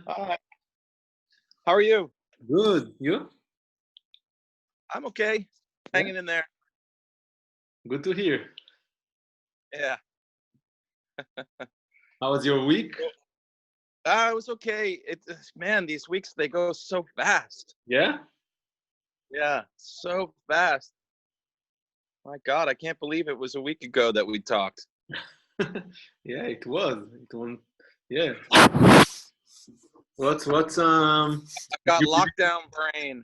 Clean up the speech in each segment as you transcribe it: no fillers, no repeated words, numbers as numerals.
Hi. How are you? Good. You? I'm okay. Yeah. Hanging in there. Good to hear. Yeah. How was your week? Well, it was okay. Man, these weeks they go so fast. Yeah. Yeah, so fast. My God, I can't believe it was a week ago that we talked. Yeah, it was. It was. Yeah. What's I've did got you lockdown brain.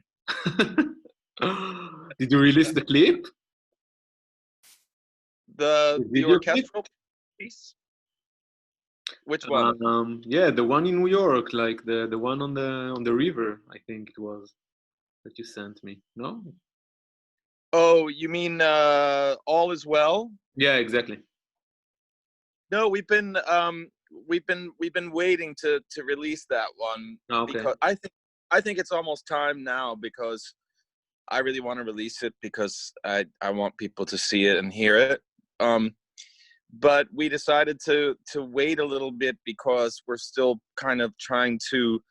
did you release the clip? The The the video clip? orchestral piece. Which one? Yeah, the one in New York, like the one on the river, I think it was that you sent me. No? Oh, you mean All Is Well? Yeah, exactly. No, we've been waiting to release that one Ah, okay. because I think it's almost time now because I really want to release it because I want people to see it and hear it. Um, but we decided to wait a little bit because we're still kind of trying to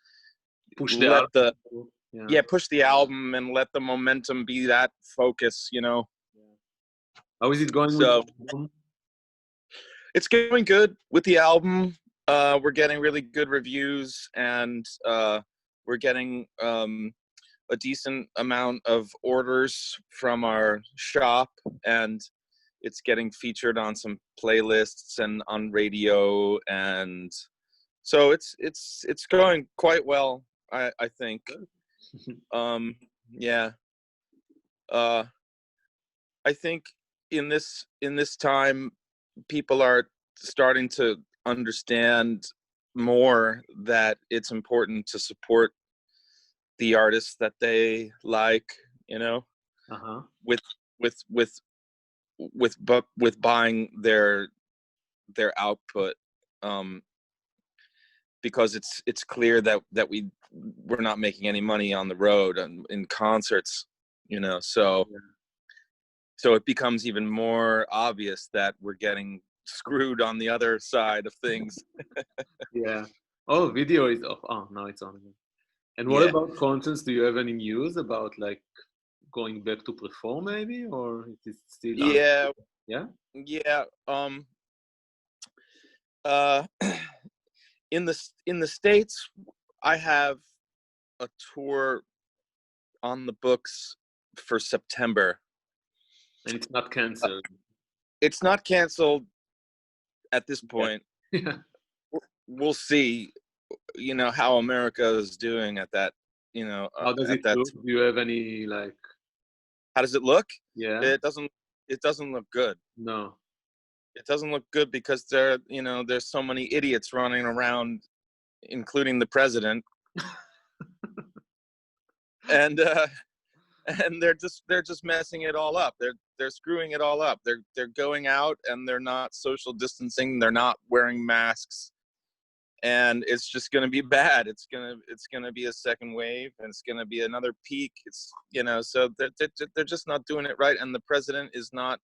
Push the let the album. Yeah. yeah push the album and let the momentum be that focus. Yeah. How is it going with the So album? it's going good with the album. We're getting really good reviews and we're getting a decent amount of orders from our shop, and it's getting featured on some playlists and on radio, and so it's going quite well. I think. Um, yeah. Uh, I think in this time, people are starting to understand more that it's important to support the artists that they like. You know, Uh-huh. with with with with buying their output, um, because it's clear that we're not making any money on the road and in concerts, so Yeah. it becomes even more obvious that we're getting screwed on the other side of things. Yeah. Oh, video is off. Oh, now it's on again. And what Yeah, about concerts? Do you have any news about like going back to perform maybe, or is it still on? yeah, Yeah. yeah. Uh in the States, I have a tour on the books for September. And it's not Uh, canceled. it's not canceled at this Yeah. point. Yeah. We'll see, how America is doing at that, How does at it that. look? Do you have any like? How does it look? Yeah. It doesn't look good. No. It doesn't look good because there's so many idiots running around, including the president, and and they're just messing it all up. They're screwing it all up. They're going out and they're not social distancing. They're not wearing masks, and it's just going to be bad. It's going to be a second wave, and it's going to be another peak. So they're just not doing it right, and the president is not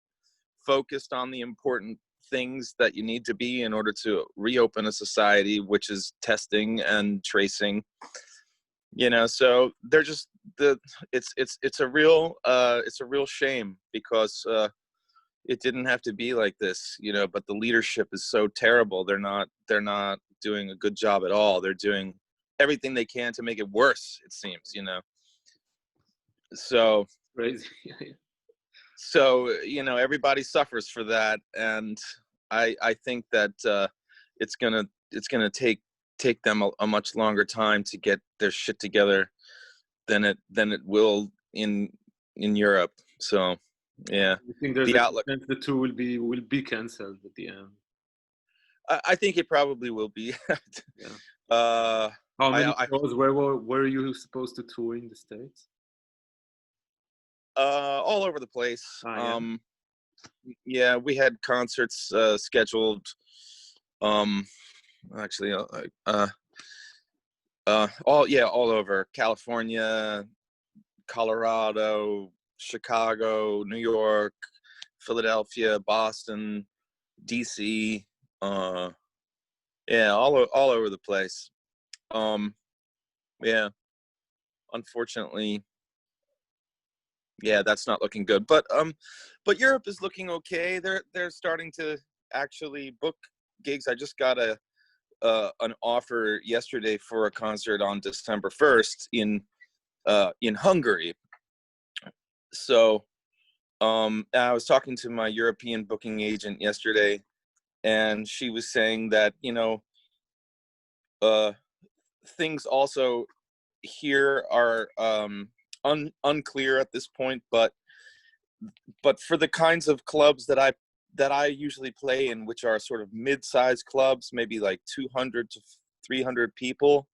focused on the important things that you need to be in order to reopen a society, which is testing and tracing. So they're just the it's a real shame because it didn't have to be like this, but the leadership is so terrible. They're not doing a good job at all. They're doing everything they can to make it worse, it seems. So Crazy. Yeah. everybody suffers for that, and I think that it's gonna take them a much longer time to get their shit together than it will in Europe. So yeah, I think there's the a good outlook. chance the two will be canceled at the end. I think it probably will be. Yeah. uh, How many I hope shows? Where are you supposed to tour in the States? all over the place. Ah, yeah. Yeah, we had concerts scheduled. Um, actually, all over California, Colorado, Chicago, New York, Philadelphia, Boston, DC. Yeah, all over the place. Um, yeah, unfortunately, yeah, that's not looking good. But Europe is looking okay. They're starting to actually book gigs. I just got an offer yesterday for a concert on December 1st in Hungary. So I was talking to my European booking agent yesterday, and she was saying that uh, things also here are unclear at this point, but for the kinds of clubs that I usually play in, which are sort of mid-sized clubs, maybe like 200 to 300 people,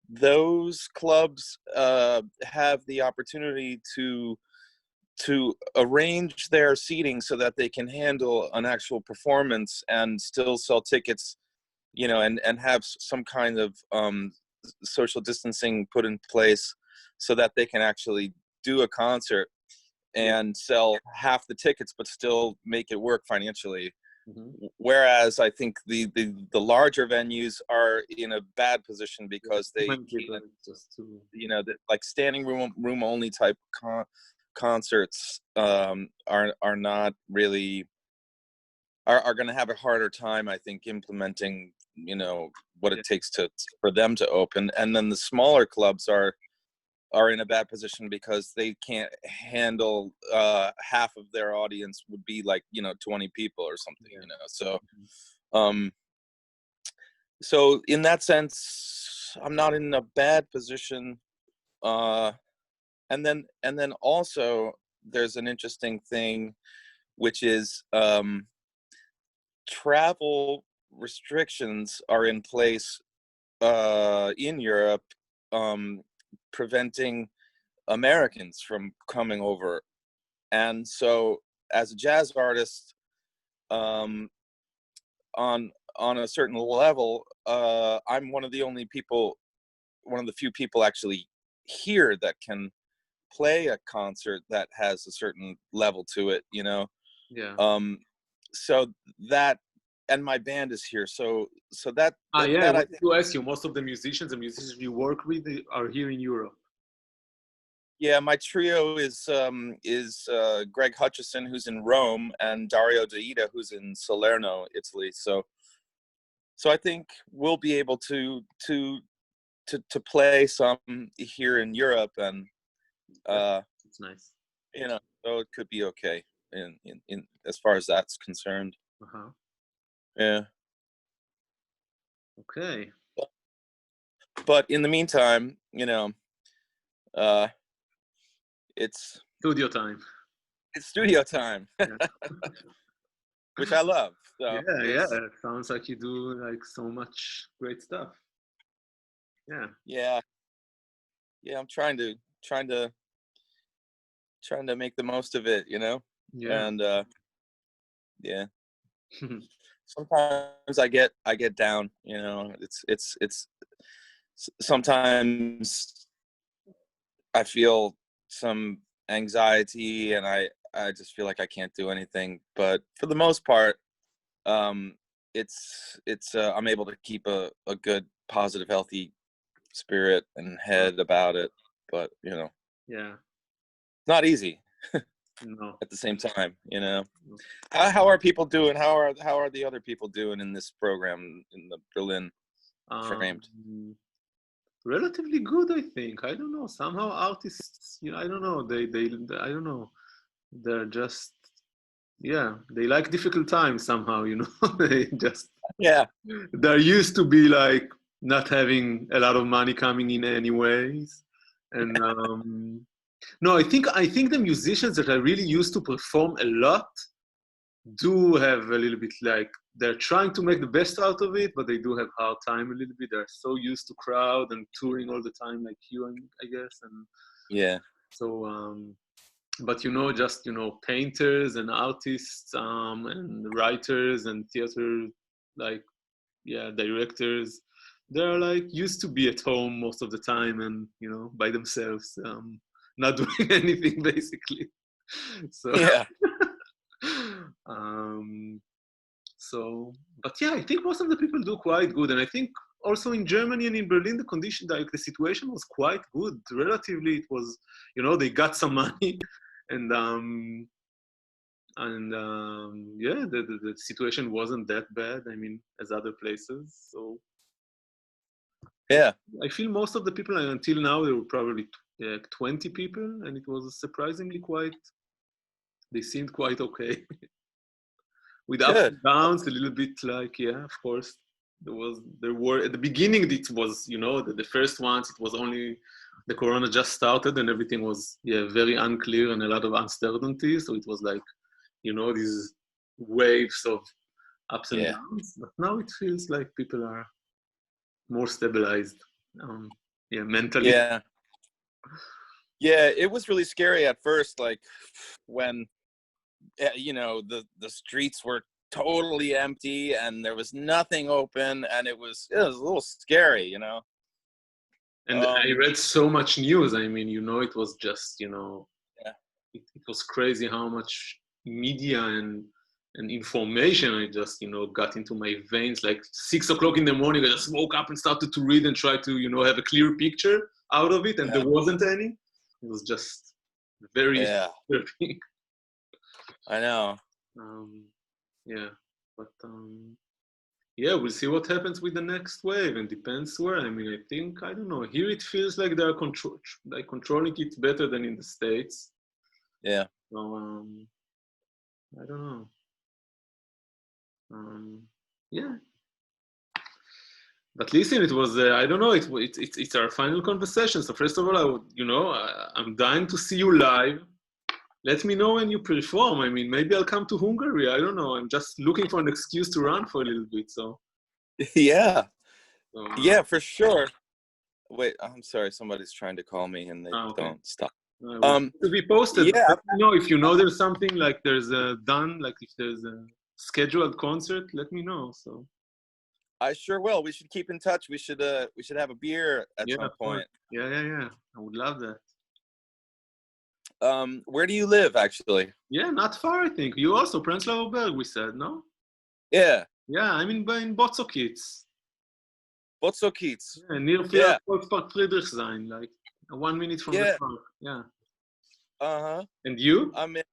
those clubs have the opportunity to arrange their seating so that they can handle an actual performance and still sell tickets, and have some kind of social distancing put in place so that they can actually do a concert Yeah. and sell half the tickets but still make it work financially. Mm-hmm. Whereas I think the larger venues are in a bad position Yeah. because Too they many people can't, just to. like standing room only type concerts are not really are going to have a harder time, I think, implementing what Yeah. it takes for them to open. And then the smaller clubs are in a bad position because they can't handle half of their audience would be like 20 people or something. Yeah. So Mhm. um so in that sense I'm not in a bad position. uh and then also there's an interesting thing, which is travel restrictions are in place in Europe, um preventing Americans from coming over. And so as a jazz artist, um on a certain level, I'm one of the few people actually here that can play a concert that has a certain level to it. Yeah. um so that, and my band is here, so Yeah, I that I wanted think. to ask you, most of the musicians you work with are here in Europe. Yeah, my trio is Greg Hutchison, who's in Rome, and Dario Deida, who's in Salerno, Italy. So I think we'll be able to play some here in Europe, and Yeah, uh, it's nice. so it could be okay in as far as that's concerned. Uh-huh. Yeah, Okay. but in the meantime, uh, it's Studio time. it's studio time, Yeah. which I love. So Yeah, yeah. it's Sounds like you do like so much great stuff. Yeah. yeah, yeah. I'm trying to make the most of it, Yeah. and yeah. Sometimes I get down, it's sometimes I feel some anxiety, and I just feel like I can't do anything. But for the most part, um, it's I'm able to keep a good, positive, healthy spirit and Uh, head about it. But yeah. not easy No. at the same time. No. How are people doing? How are the other people doing in this program in the Berlin framed? Um, Relatively good, I think. I don't know. Somehow artists, I don't know. They I don't know. They're just, yeah, they like difficult times somehow. They just, Yeah, they're used to be like not having a lot of money coming in anyways. And no, I think the musicians that are really used to perform a lot do have a little bit like they're trying to make the best out of it, but they do have hard time a little bit. They're so used to crowd and touring all the time, like you, I guess. And yeah, so, but just painters and artists, and writers and theater, like yeah, directors. They're like used to be at home most of the time and by themselves, not doing anything basically. So. yeah, um, so, but yeah, I think most of the people do quite good, and I think also in Germany and in Berlin, the condition, like the situation was quite good. Relatively, it was, they got some money, and yeah, the situation wasn't that bad. I mean, as other places. So Yeah, I feel most of the people until now there were probably 20 people, and it was surprisingly quite. They seemed quite okay. With ups good. and downs, a little bit like, yeah, of course, there were at the beginning, it was, the first ones, it was only the corona just started and everything was, yeah, very unclear and a lot of uncertainty. So it was like, these waves of ups and Yeah, downs. But now it feels like people are more stabilized, yeah, mentally. yeah, yeah. It was really scary at first, like when the streets were totally empty and there was nothing open, and it was a little scary. And I Um, read so much news. I mean, it was just, yeah, it was crazy how much media and information I just got into my veins. Like 6 o'clock in the morning, I just woke up and started to read and try to have a clear picture out of it, and yeah, there wasn't any. It was just very yeah. disturbing. I know. um, yeah, but yeah, we'll see what happens with the next wave, and depends where. I mean, I don't know. Here it feels like they're controlling it better than in the States. Yeah, So I don't know. Yeah, but listen, it was I don't know. It's our final conversation. So first of all, I would I'm dying to see you live. Let me know when you perform. I mean, maybe I'll come to Hungary. I don't know. I'm just looking for an excuse to run for a little bit. So, yeah, so yeah, for sure. Wait, I'm sorry. Somebody's trying to call me and they okay. don't stop. We'll to be posted. Yeah, Let me know if there's something like there's a done, like if there's a scheduled concert. Let me know. So I sure will. We should keep in touch. We should have a beer at yeah, some of course. point. Yeah. I would love that. Where do you live, actually? Yeah, not far. I think you also Prenzlauer Berg. We said no. Yeah, Yeah, I'm in Botzokitz. Botzokitz. Yeah, near Yeah, Volkspark Friedrichshain, like 1 minute from the yeah. park. Yeah. Uh-huh. And you? I'm in.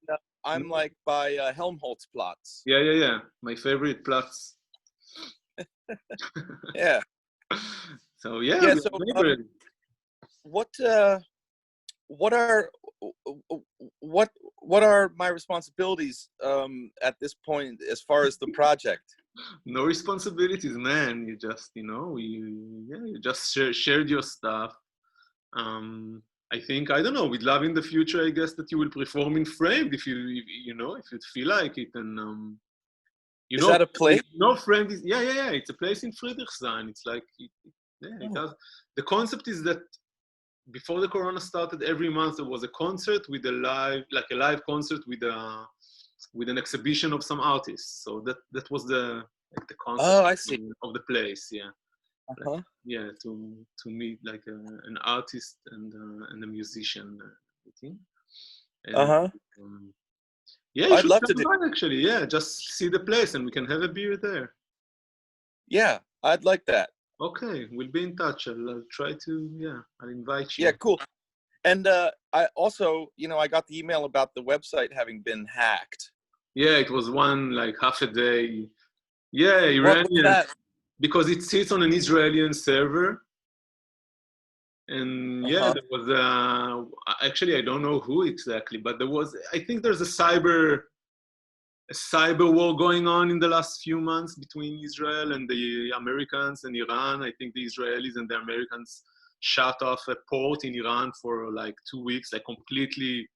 I'm like by Helmholtzplatz. Yeah. My favorite Platz. Yeah, So yeah, yeah. we So, are neighbors. what what are what what are my responsibilities at this point as far as the project? No responsibilities, man. You just, you just shared your stuff. Um, I think I don't know. We'd love in the future, I guess, that you will perform in Framed if you'd feel like it, and Is that a place? Framed is yeah. It's a place in Friedrichshain. It's like yeah, it Oh. does. The concept is that before the corona started, every month there was a concert with a live concert with an exhibition of some artists. So that was the concept Oh, I see. of the place. Yeah, like, Uh-huh. yeah, to meet like an artist and a musician, I think. And Uh-huh. um, yeah, you I'd should love come to do. by actually. Yeah, just see the place and we can have a beer there. Yeah, I'd like that. Okay, we'll be in touch. I'll try to. Yeah, I'll invite Yeah, you. cool. And I also, I got the email about the website having been hacked. Yeah, it was one like half a day. Yeah, What was Iranian, that? because it sits on an Israeli server. And yeah, Uh-huh. there was actually I don't know who exactly, but I think there's a cyber war going on in the last few months between Israel and the Americans and Iran. I think the Israelis and the Americans shut off a port in Iran for like 2 weeks, like completely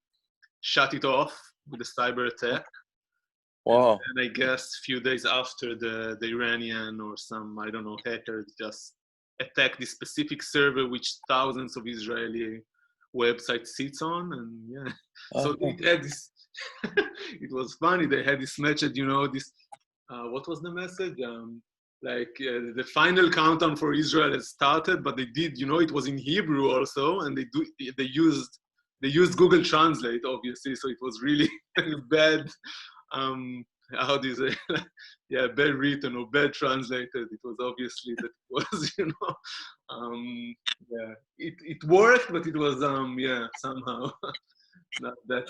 shut it off with a cyber attack. And Wow. then I guess a few days after the Iranian or some, I don't know, hacker just attacked this specific server which thousands of Israeli websites sits on. And yeah, so Uh-huh. it had this, it was funny. They had this message, this, what was the message? The final countdown for Israel has started, but they did, it was in Hebrew also. And they used Google Translate, obviously. So it was really bad. how do you say, yeah, bad written or bad translated. It was obviously that it was, yeah, it worked, but it was, yeah, somehow not that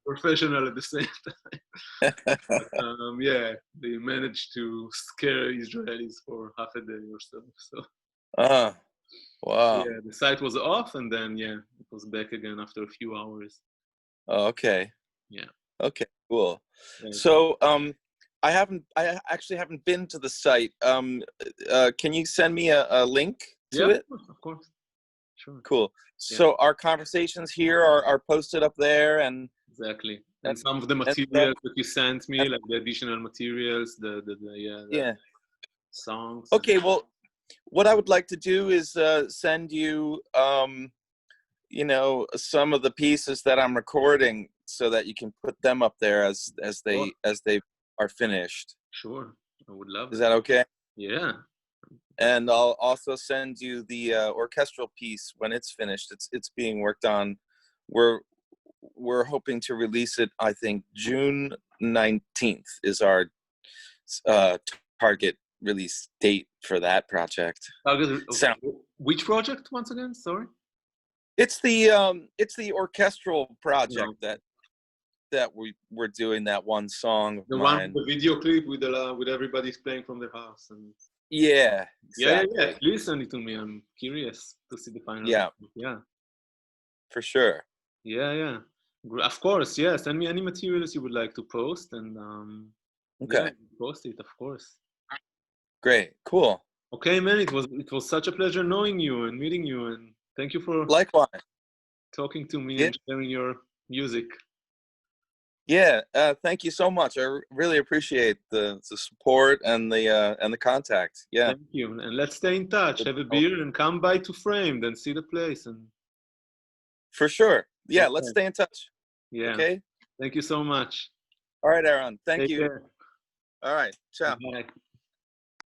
professional at the same time. But, yeah, they managed to scare Israelis for half a day or so. So Ah, wow. yeah, the site was off, and then yeah, it was back again after a few hours. Oh, okay. Yeah. Okay, cool. Right. So, I actually haven't been to the site. Can you send me a link Yeah, to it? of course, sure. Cool. Yeah, So our conversations here are posted up there exactly. and And some of the stuff. materials that you sent me, And, like the additional materials, the yeah, the yeah. songs. And, Okay, well, what I would like to do is send you some of the pieces that I'm recording so that you can put them up there oh, as they are finished. sure, I would love Is that. that okay? Yeah, And I'll also send you the orchestral piece when it's finished. It's being worked on. We're we're hoping to release it. I think June 19th is our uh, target release date for that project. Sound. which project once again? Sorry. It's the orchestral project No, that we're doing, that one song of the one with mine. the video clip with everybody playing from their house and. Yeah, Yeah. exactly. Please send it to me. I'm curious to see the final. Yeah, Yeah, for sure. yeah. Of course, yeah. Send me any materials you would like to post, and yeah, Okay, post it, of course. great, cool. Okay, man. It was such a pleasure knowing you and meeting you, and thank you for Likewise. talking to me Yeah, and sharing your music. yeah. Thank you so much. Really appreciate the support and the contact. Yeah, Thank you, and let's stay in touch. Have a beer and come by to Framed and see the place. And for sure. Yeah, let's okay, stay in touch. yeah. Okay. Thank you so much. All right, Aaron. Thank Take you. care. All right. Ciao. Bye.